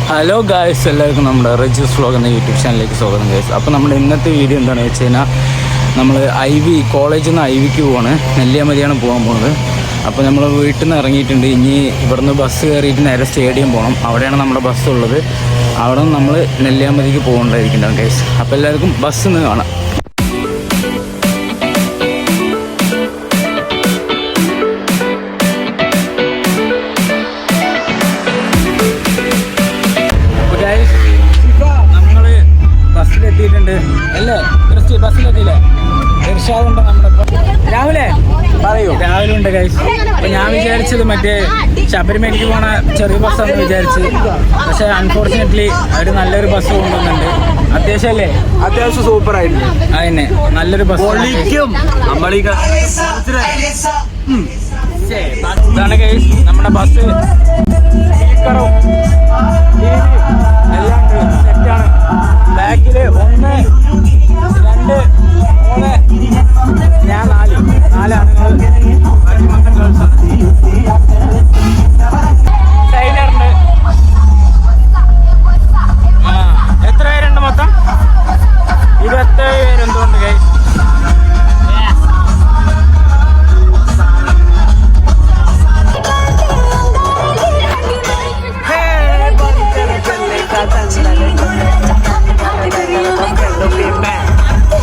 Hello guys, എല്ലാവർക്കും നമ്മുടെ റെജൂസ് vlog എന്ന യൂട്യൂബ് ചാനലിലേക്ക് സ്വാഗതം ഗായ്സ്. അപ്പോൾ നമ്മുടെ ഇന്നത്തെ വീഡിയോ എന്താണെന്ന് വെച്ച് കഴിഞ്ഞാൽ നമ്മൾ കോളേജിൽ നിന്ന് ഐവിക്ക് പോവാണ്. നെല്ലിയാമ്പതിയാണ് പോകാൻ പോകുന്നത്. അപ്പോൾ നമ്മൾ വീട്ടിൽ നിന്ന് ഇറങ്ങിയിട്ടുണ്ട്. ഇനി ഇവിടുന്ന് ബസ് കയറിയിട്ട് നേരെ സ്റ്റേഡിയം പോകണം. അവിടെയാണ് നമ്മുടെ ബസ് ഉള്ളത്. അവിടെ നിന്ന് നമ്മൾ നെല്ലിയാമ്പതിക്ക് പോകേണ്ടതായിരിക്കുന്നുണ്ടാവും ഗായ്സ്. അപ്പോൾ എല്ലാവർക്കും ബസ് നിന്ന് കാണാം. നമ്മള് ബസ്സിലെത്തിയിട്ടുണ്ട് അല്ലേ? ബസ്സിലെത്തിയില്ലേ? ഇർഷാദുണ്ട് നമ്മുടെ രാവിലെ ഉണ്ട് ഗൈസ്. അപ്പൊ ഞാൻ വിചാരിച്ചത് മറ്റേ ശബരിമലയ്ക്ക് പോണ ചെറിയ ബസ്സാണെന്ന് വിചാരിച്ച്. പക്ഷെ അൺഫോർച്ചുനേറ്റ്ലി അവർ നല്ലൊരു ബസ് കൊണ്ടുവന്നുണ്ട്. അത്യാവശ്യം സൂപ്പർ ആയിരുന്നു. അതന്നെ നല്ലൊരു ബസ്. ഇതാണ് ഗൈസ് നമ്മുടെ ബസ്. സ്പീക്കറും എല്ലാം സെറ്റാണ്. ബാക്കില് 1, 2, 3, ഞാൻ 4 ആളുകൾ. ബാക്കി മൊത്തം ഗേൾസാണ്. സൈലറുണ്ട്. എത്ര പേരുണ്ട് മൊത്തം? 27 പേരെന്തുകൊണ്ട് ഗൈസ്.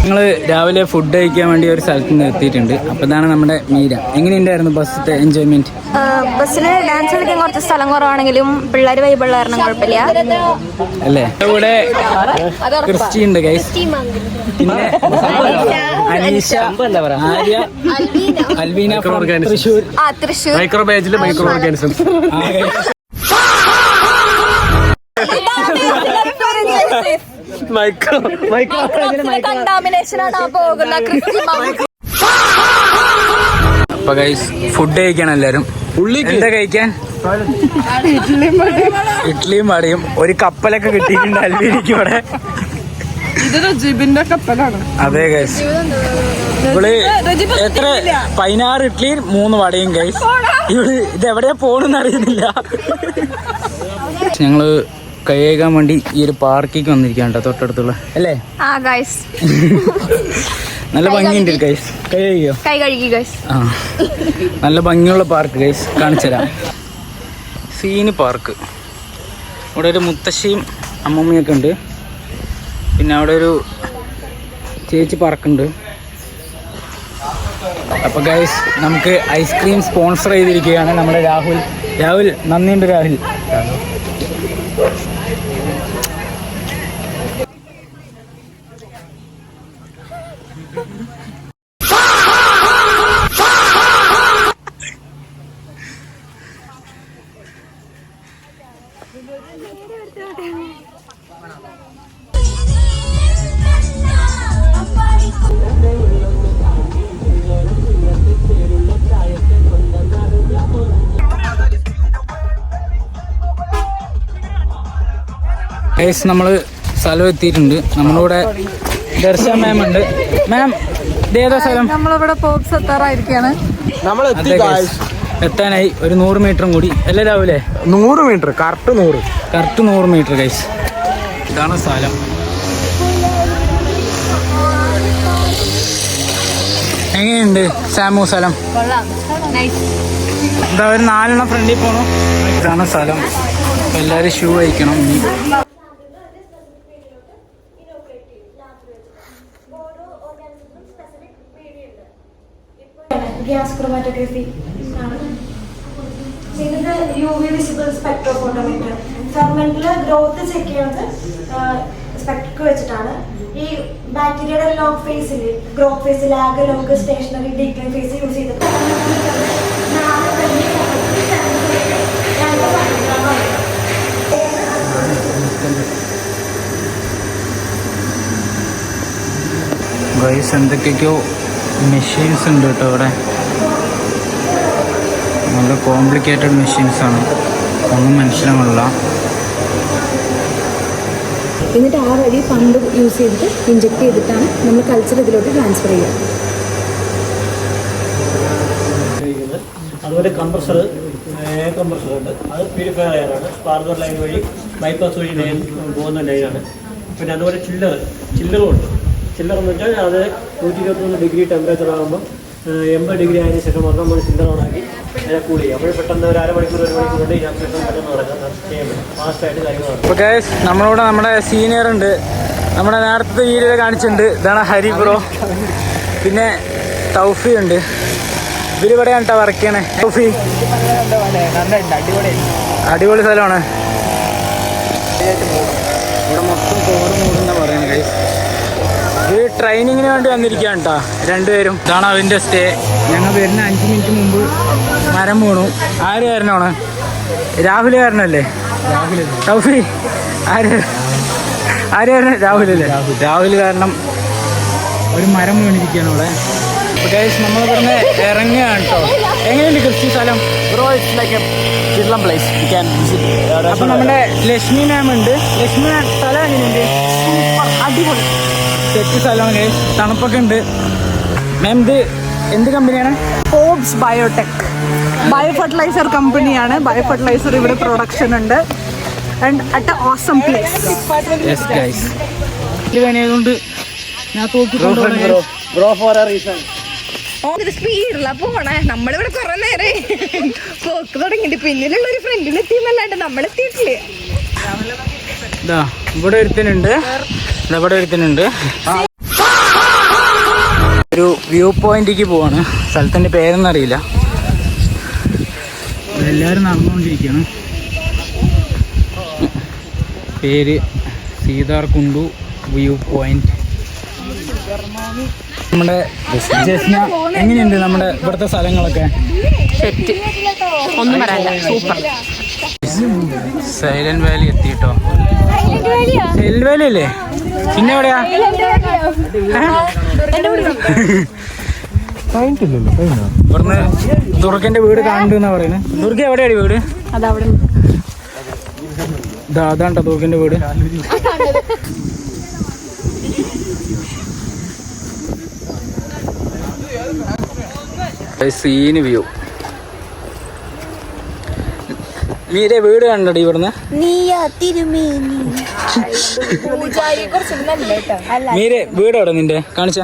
ഞങ്ങൾ രാവിലെ ഫുഡ് കഴിക്കാൻ വേണ്ടി ഒരു സ്ഥലത്ത് നിന്ന് എത്തിയിട്ടുണ്ട്. അപ്പോൾ ഇതാണ് നമ്മുടെ മീര. എങ്ങനെയുണ്ടായിരുന്നു ബസ്സിത്തെ എൻജോയ്മെന്റ്? ബസ്സിൽ ഡാൻസ് കളിക്കാൻ കുറച്ച് സ്ഥലം കുറവാണെങ്കിലും പിള്ളേർ വൈബുള്ള കാരണം കുഴപ്പമില്ല അല്ലേ? ഇവിടെ ക്രിസ്റ്റി ഉണ്ട് ഗൈസ്. പിന്നെ അനീഷ, ആര്യ, അൽവീന, തൃശ്ശൂർ മൈക്രോ ബാച്ചിലെ മൈക്രോ ഓർഗാനിസം. അപ്പൊ ഗൈസ് ഫുഡ് കഴിക്കണം എല്ലാരും. എന്താ കഴിക്കാൻ? ഇഡ്ലിയും വടയും. ഒരു കപ്പലൊക്കെ കിട്ടിയിട്ടുണ്ട് അൽവീനിക്ക് ഇവിടെ. കപ്പലാണ്. അതെ ഗൈസ്. ഇവള് എത്ര 16 ഇഡ്ലിയും 3 വടയും ഗൈസ്. ഇവള് ഇതെവിടെയാ പോണെന്ന് അറിയുന്നില്ല. ഞങ്ങള് കൈ കഴുകാൻ വേണ്ടി ഈ ഒരു പാർക്കിക്ക് വന്നിരിക്കാൻ കേട്ടോ, തൊട്ടടുത്തുള്ള അല്ലേ? നല്ല ഭംഗിയുണ്ട് ഗൈസ്. കൈ കഴുകിയോ? ആ, നല്ല ഭംഗിയുള്ള പാർക്ക് ഗൈസ്. കാണിച്ചു തരാം. Scene park. ഇവിടെ ഒരു മുത്തശ്ശിയും അമ്മമ്മയൊക്കെ ഉണ്ട്. പിന്നെ അവിടെ ഒരു ചേച്ചി പാർക്കുണ്ട്. അപ്പൊ ഗൈസ് നമുക്ക് ഐസ്ക്രീം സ്പോൺസർ ചെയ്തിരിക്കുകയാണ് നമ്മുടെ രാഹുൽ. നന്ദിയുണ്ട് രാഹുൽ. ഗൈസ് നമ്മള് സ്ഥലം എത്തിയിട്ടുണ്ട്. നമ്മളിവിടെ ദർശ മാം ഉണ്ട്. മാം ഇതേതാ സ്ഥലം? നമ്മളിവിടെ പോപ്സ് എത്താറായിരിക്കാണ്. എത്താനായി. ഒരു 100 മീറ്ററും കൂടി അല്ലേ രാവിലെ? 100 മീറ്റർ കറക്റ്റ് 100 മീറ്റർ ഗൈസ്. ഇതാണ് സ്ഥലം. എങ്ങനെയുണ്ട് സാമു സ്ഥലം? എന്താ ഒരു 4 ഫ്രണ്ടിൽ പോണു. ഇതാണ് സ്ഥലം. എല്ലാവരും ഷൂ അയക്കണം. ഗ്യാസ് ക്രോമാറ്റോഗ്രഫി ആണ്. ഇത് UV വിസിബിൾ സ്പെക്ട്രോഫോട്ടോമീറ്റർ. ഫെർമെന്റിലെ ഗ്രോത്ത് ചെക്ക് ചെയ്യുന്നത് സ്പെക്ട്രിക് വെച്ചിട്ടാണ്. ഈ ബാക്ടീരിയയുടെ ലോഗ് ഫേസിൽ growth phase, lag, log, stationary, decline phase use ചെയ്തിട്ട് എന്തൊക്കെയോ മെഷീൻസ് ഉണ്ട് കേട്ടോ ഇവിടെ. നല്ല കോംപ്ലിക്കേറ്റഡ് മെഷീൻസാണ്, ഒന്നും മനസ്സിലാവില്ല. എന്നിട്ട് ആ വഴി പമ്പ് യൂസ് ചെയ്തിട്ട് ഇഞ്ചെക്ട് ചെയ്തിട്ടാണ് നമ്മൾ കൾച്ചർ ഇതിലോട്ട് ട്രാൻസ്ഫർ ചെയ്യുക. അതുപോലെ കംപ്രസർ ഉണ്ട്, അത് പ്യൂരിഫയർ ചെയ്യാനാണ്. സ്പാർക്കർ ലൈൻ വഴി ബൈപ്പാസ് വഴി ലൈൻ പോകുന്ന ലൈനാണ്. പിന്നെ അതുപോലെ ചില്ലറുണ്ട്. ചില്ലർ എന്ന് വെച്ചാൽ അത് 123 ഡിഗ്രി ടെമ്പറേച്ചർ ആകുമ്പോൾ 80 ഡിഗ്രി ആയതിനു ശേഷം മാത്രം നമ്മൾ ചില്ലർ ഓണാക്കി അതിനെ കൂൾ ചെയ്യും. അപ്പോൾ പെട്ടെന്ന് ഒരു അരമണിക്കൂർ 1 മണിക്കൂർ കൊണ്ട് ഈ ആപ്ലിക്കേഷൻ പെട്ടെന്ന് ചെയ്യാൻ പറ്റും. ഫാസ്റ്റായിട്ട് കാര്യങ്ങൾ നടക്കും. അപ്പോൾ ഗൈസ് നമ്മളോട് നമ്മുടെ സീനിയർ ഉണ്ട്, നമ്മുടെ നേരത്തെ വീഡിയോ കാണിച്ചിട്ടുണ്ട്. ഇതാണ് ഹരി ബ്രോ, പിന്നെ തൗഫി ഉണ്ട്. ഇവരിവിടെയാണ് കേട്ടോ വർക്ക് ചെയ്യണേ. തൗഫി അടിപൊളി സ്ഥലമാണ്. ഇവിടെ മൊത്തം കോറ് മൂടുന്ന പറയുന്നത് ഗൈസ്. ഇത് ട്രെയിനിങ്ങിന് വേണ്ടി വന്നിരിക്കുകയാണ് കേട്ടോ രണ്ടുപേരും. ഇതാണ് അവൻ്റെ സ്റ്റേ. ഞങ്ങൾ വരുന്ന 5 മിനിറ്റ് മുമ്പ് മരം വീണു. ആര് കാരണമാണ്? രാഹുൽ കാരണല്ലേ? തൗഫി ആര് കാരണം? രാഹുൽ കാരണം ഒരു മരം വീണിരിക്കുകയാണ് ഇവിടെ. അപ്പോൾ ഗൈസ് നമ്മളിവിടുന്ന് ഇറങ്ങുകയാണ് കേട്ടോ. എങ്ങനെയുണ്ട് ക്രിസ്റ്റി സ്ഥലം? Bro, it's like a Kerala place. You can visit. അപ്പോൾ നമ്മുടെ ലക്ഷ്മി മാം ഉണ്ട്. ലക്ഷ്മി മാം സ്ഥലം എങ്ങനെയുണ്ട്? അടിപൊളി. സെറ്റ് സ്ഥലമാണ് ഗൈസ്. തണുപ്പൊക്കെ ഉണ്ട്. മാം ഇത് എന്ത് കമ്പനിയാണ്? ഹോബ്സ് ബയോടെക് ബയോ ഫെർട്ടിലൈസർ കമ്പനിയാണ്. ബയോ ഫെർട്ടിലൈസർ ഇവിടെ പ്രൊഡക്ഷൻ ഉണ്ട്. And at A awesome place. Yes guys. ഇത് വേണേതുകൊണ്ട് ഞാൻ തോക്കിക്കൊണ്ടു. Bro, for a reason. സ്പീഡിലാ പോണേ. നമ്മളിവിടെ കുറെ നേരെ പോക്ക് തുടങ്ങിട്ട് പിന്നിലുള്ള ഒരു ഫ്രണ്ടിൽ എത്തിയെന്നല്ലാണ്ട് നമ്മളെത്തിയിട്ടില്ലേ. ഇതാ ഇവിടെ ഒരുത്തനുണ്ട്. ഒരു വ്യൂ പോയിന്റിലേക്ക് പോവാണ്. സ്ഥലത്തിൻ്റെ പേരൊന്നും അറിയില്ല. എല്ലാവരും നടന്നുകൊണ്ടിരിക്കുകയാണ്. പേര് സീതാർകുണ്ടു വ്യൂ പോയിന്റ്. നമ്മുടെ ജസ്ന എങ്ങനെയുണ്ട് നമ്മുടെ ഇവിടുത്തെ സ്ഥലങ്ങളൊക്കെ? സെറ്റ്, ഒന്നും പറയാനില്ല, സൂപ്പർ. സൈലന്റ് വാലി എത്തിട്ടോ. സൈലന്റ് വാലി അല്ലേ? പിന്നെ എവിടെയാ? ഇവിടുന്ന് ദുർഗന്റെ വീട് കാണുന്ന പറയുന്നത്. ദുർഗ എവിടെയാണ് വീട്? അതാണ്ടോ ദുർഗന്റെ വീട്. Scene view. മീരെ വീട് കണ്ടടി ഇവിടുന്ന്? മീരെ വീട് എവിടെ നിന്റെ? കാണിച്ച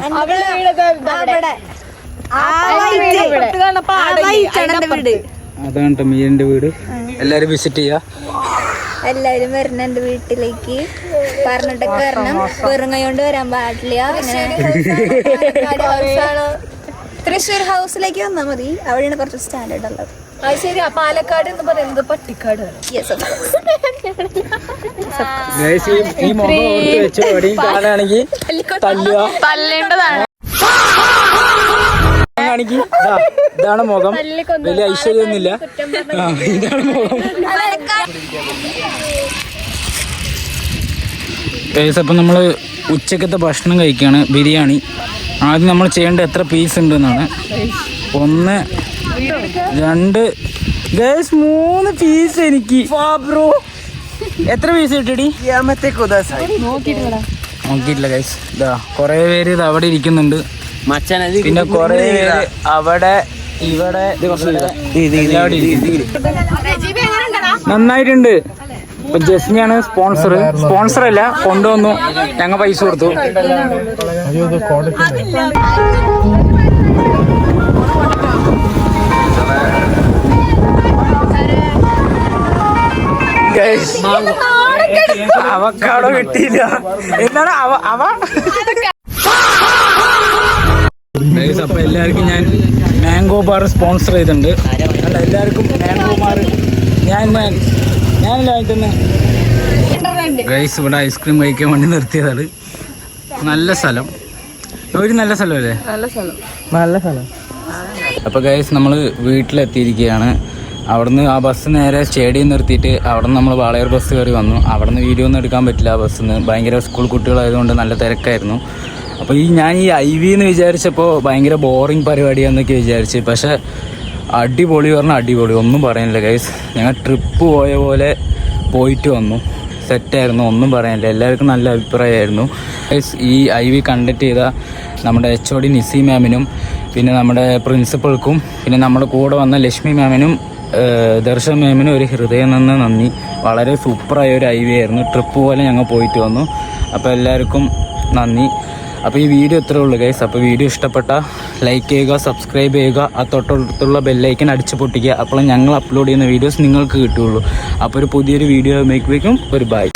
അതാണ് മീരിന്റെ വീട്. എല്ലാരും വിസിറ്റ് ചെയ്യാ. എല്ലാരും വരണം എന്റെ വീട്ടിലേക്ക്. പറഞ്ഞിട്ടൊക്കെ വരണം. വെറുങ്ങ കൊണ്ട് വരാൻ പാടില്ല. തൃശ്ശൂർ ഹൗസിലേക്ക് വന്നാൽ മതി. അവിടെയാണ് കുറച്ച് സ്റ്റാൻഡേർഡ് ഉള്ളത്. ശരി. പാലക്കാട് എന്ന് പറയുന്നത് പട്ടിക്കാട്. ഈ മുഖം ഓർത്ത് വെച്ച് എവിടെയും കാണുകയാണെങ്കിൽ തല്ലേണ്ടതാണ്. കാണിക്ക്. ഇതാണ് മുഖം. വലിയ ഐശ്വര്യമൊന്നുമില്ല. ഇതാണ് മുഖം. അപ്പം നമ്മൾ ഉച്ചക്കത്തെ ഭക്ഷണം കഴിക്കുകയാണ്. ബിരിയാണി. ആദ്യം നമ്മൾ ചെയ്യേണ്ട എത്ര പീസ് ഉണ്ട് എന്നാണ്. 1 2 ഗൈസ് 3 പീസ് എനിക്ക്. ബ്രോ എത്ര പീസ് കിട്ടടി? നോക്കിയിട്ടില്ല ഗൈസ്. ഇതാ കുറേ പേര് ഇത് അവിടെ ഇരിക്കുന്നുണ്ട്. പിന്നെ കുറേ പേര് അവിടെ ഇവിടെ നന്നായിട്ടുണ്ട്. ഇപ്പൊ ജസ്മിയാണ് സ്പോൺസർ അല്ല, കൊണ്ടുവന്നു. ഞങ്ങൾ പൈസ കൊടുത്തു. അവക്കാടോ കിട്ടിയില്ല. എന്താണ് അപ്പൊ എല്ലാവർക്കും ഞാൻ മാംഗോ ബാർ സ്പോൺസർ ചെയ്തിട്ടുണ്ട്. അല്ല, എല്ലാവർക്കും മാംഗോ ബാർ ഞാനല്ല വാങ്ങിത്തന്നെ. ഗൈസ് ഇവിടെ ഐസ്ക്രീം കഴിക്കാൻ വേണ്ടി നിർത്തിയതാണ്. നല്ല സ്ഥലം. ഒരു നല്ല സ്ഥലമല്ലേ? നല്ല സ്ഥലം. അപ്പോൾ ഗൈസ് നമ്മൾ വീട്ടിലെത്തിയിരിക്കുകയാണ്. അവിടുന്ന് ആ ബസ് നേരെ സ്റ്റേഡിയം നിർത്തിയിട്ട് അവിടുന്ന് നമ്മൾ വാളയാർ ബസ് കയറി വന്നു. അവിടുന്ന് വീഡിയോ ഒന്നും എടുക്കാൻ പറ്റില്ല. ആ ബസ്സിൽ നിന്ന് ഭയങ്കര സ്കൂൾ കുട്ടികളായതുകൊണ്ട് നല്ല തിരക്കായിരുന്നു. അപ്പോൾ ഞാൻ ഈ IV എന്ന് വിചാരിച്ചപ്പോൾ ഭയങ്കര ബോറിങ് പരിപാടിയാണെന്നൊക്കെ വിചാരിച്ച്. പക്ഷേ അടിപൊളി പറഞ്ഞാൽ അടിപൊളി, ഒന്നും പറയാനില്ല ഗൈസ്. ഞങ്ങൾ ട്രിപ്പ് പോയ പോലെ പോയിട്ട് വന്നു. സെറ്റായിരുന്നു, ഒന്നും പറയാനില്ല. എല്ലാവർക്കും നല്ല അഭിപ്രായമായിരുന്നു ഗൈസ്. ഈ IV കണ്ടക്ട് ചെയ്ത നമ്മുടെ HOD നിസി മാമിനും പിന്നെ നമ്മുടെ പ്രിൻസിപ്പൾക്കും പിന്നെ നമ്മുടെ കൂടെ വന്ന ലക്ഷ്മി മാമിനും ദർശൻ മാമിന് ഒരു ഹൃദയം നിന്ന് നന്ദി. വളരെ സൂപ്പറായ ഒരു ഐ വി ആയിരുന്നു. ട്രിപ്പ് പോലെ ഞങ്ങൾ പോയിട്ട് വന്നു. അപ്പോൾ എല്ലാവർക്കും നന്ദി. അപ്പോൾ ഈ വീഡിയോ ഇത്രേ ഉള്ളൂ ഗൈസ്. അപ്പോൾ വീഡിയോ ഇഷ്ടപ്പെട്ടാൽ ലൈക്ക് ചെയ്യുക, സബ്സ്ക്രൈബ് ചെയ്യുക, ആ തൊട്ടടുത്തുള്ള ബെല്ലൈക്കൻ അടിച്ച് പൊട്ടിക്കുക. അപ്പോൾ ഞങ്ങൾ അപ്ലോഡ് ചെയ്യുന്ന വീഡിയോസ് നിങ്ങൾക്ക് കിട്ടുകയുള്ളൂ. അപ്പോൾ ഒരു പുതിയൊരു വീഡിയോ മേക്കുമ്പോഴേക്കും ഒരു ബൈ.